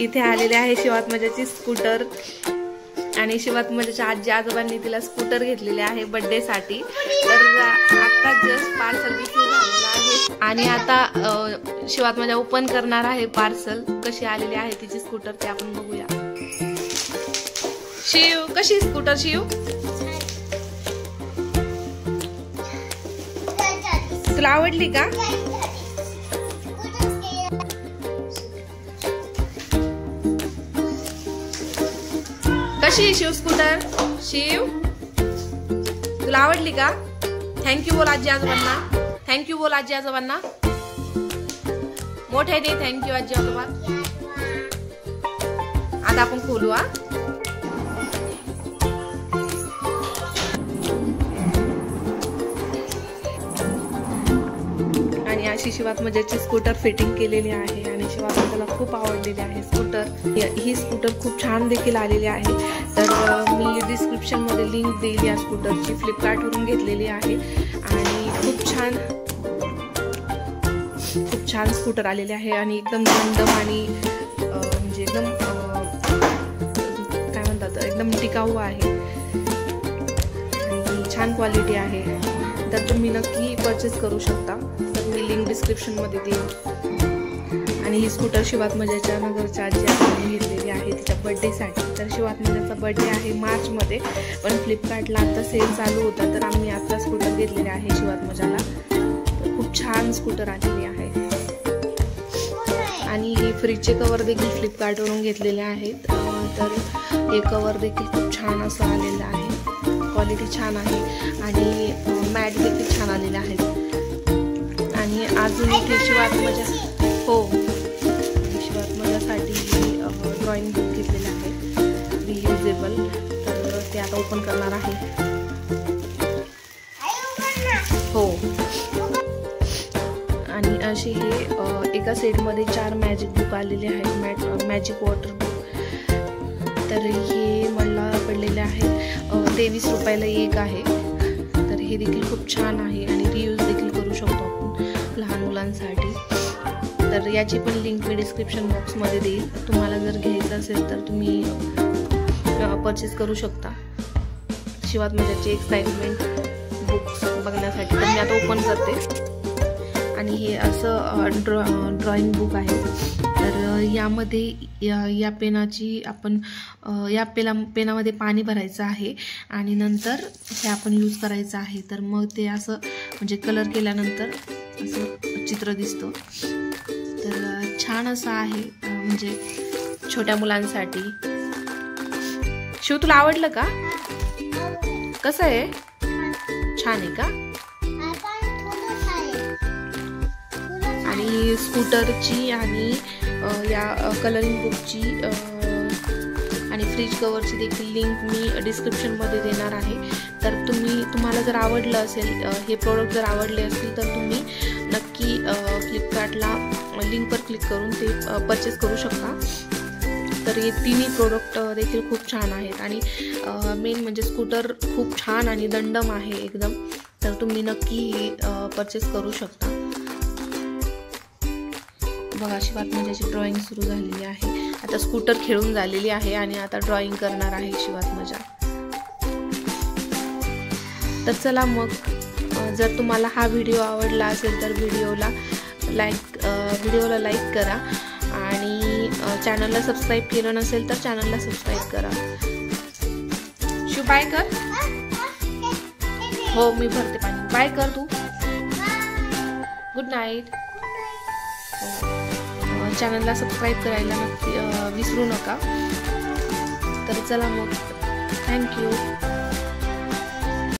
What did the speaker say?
इथे आलेले आहे शिवात्मजाची स्कूटर आणि शिवात्मजाच्या आजी आजोबांनी तिला स्कूटर घेतलेले आहे बर्थडे साठी। तर आता जस्ट पार्सल रिसीव झालेलं आहे आणि आता शिवात्मजा ओपन करणार आहे पार्सल। कशी आलेली आहे तिची स्कूटर ते आपण बघूया। शिव कशी स्कूटर शिव तुला आवडली का? कशी शिव स्कूटर शिव तुला आवडली का? थँक्यू बोल आजी आजोबांना, थँक्यू बोल आजी आजोबांना मोठ्याने थँक्यू आजी आजोबा। आता आपण खोलू हा। आणि अशी शिवात्मजाची स्कूटर फिटिंग केलेली आहे आणि शिवात्मजाला खूप आवडलेली आहे स्कूटर। ही स्कूटर खूप छान देखील आलेली आहे। तर मी डिस्क्रिप्शन मध्ये लिंक देईल या स्कूटरची, फ्लिपकार्ट वरून घेतलेली आहे आणि खूप छान स्कूटर आलेली आहे आणि एकदम दमदम आणि म्हणजे एकदम काय म्हणतात एकदम टिकाऊ आहे आणि छान क्वालिटी आहे। तर तुम्ही नक्की परचेस करू शकता। तर मी लिंक डिस्क्रिप्शन मध्ये देईन। आणि ही स्कूटर शिवात्मजाच्या नगरच्या आजी आजोबांनी घेतलेली आहे तिच्या बर्थडे साठी। तर शिवात्मजाचा बर्थडे आहे मार्च मध्ये, पण फ्लिपकार्टला आता सेल चालू होता तर आम्ही आता स्कूटर घेतलेली आहे शिवात्मजाला। तर खूप छान स्कूटर आलेली आहे आणि हे फ्रीजचे कवर देखील फ्लिपकार्ट वरून घेतलेले आहेत। तर हे कवर देखील खूप छान असं आलेलं आहे, क्वालिटी छान आहे आणि मॅट देखील छान आलेले आहेत। आणि अजून इथे शिवात्मजा शिवात्मजासाठी ड्रॉइंग बुक घेतलेले आहे रियुजेबल। तर ते आता ओपन करणार आहे। हो आणि असे हे एका सेटमध्ये 4 मॅजिक बुक आलेले आहेत, मॅजिक वॉटर बुक। तर हे मला पडलेले आहे 23 रुपयाला एक आहे। तर हे देखील खूप छान आहे आणि रियूज देखील करू शकतो आपण लहान मुलांसाठी। तर याची पण लिंक मी डिस्क्रिप्शन बॉक्समध्ये देईल। तुम्हाला जर घ्यायचं असेल तर तुम्ही परचेस करू शकता शिवात्मजाची एक्साइटमेंट बुक्स बघण्यासाठी। तर मी आता ओपन करते आणि हे असं ड्रॉइंग बुक आहे। तर यामध्ये या पेनाची आपण या पेनामध्ये पाणी भरायचं आहे आणि नंतर हे आपण यूज करायचं आहे। तर मग ते असं म्हणजे कलर केल्यानंतर असं चित्र दिसतं। तर छान असं आहे म्हणजे छोट्या मुलांसाठी। शिव तुला आवडलं का? कसं आहे? छान आहे का? आणि स्कूटरची आणि या कलरिंग बुकची आणि फ्रीज कवरची देखील लिंक मी डिस्क्रिप्शन मध्ये देणार आहे। तर तुम्हाला जर आवडलं असेल हे प्रोडक्ट जर आवडले असतील तर तुम्ही नक्की फ्लिपकार्टला लिंकवर क्लिक करून ते परचेस करू शकता। तर हे तिन्ही प्रोडक्ट देखील खूप छान आहेत आणि मेन म्हणजे स्कूटर खूप छान आणि दंडम आहे एकदम। तर तुम्ही नक्की हे परचेस करू शकता। बघा शिवात्मजाची ड्रॉइंग सुरू झालेली आहे। आता स्कूटर खेळून झालेली आहे आणि आता ड्रॉइंग करणार आहे शिवात्मजा। तर चला मग जर तुम्हाला हा व्हिडिओ आवडला असेल तर व्हिडिओला लाईक करा आणि चॅनलला सबस्क्राईब केलं नसेल तर चॅनलला सबस्क्राईब करा। शिव बाय कर। हो मी भरते पाणी, बाय कर तू। Good night. चॅनलला सबस्क्राईब करायला नक्की विसरू नका। तर चला मग थँक्यू।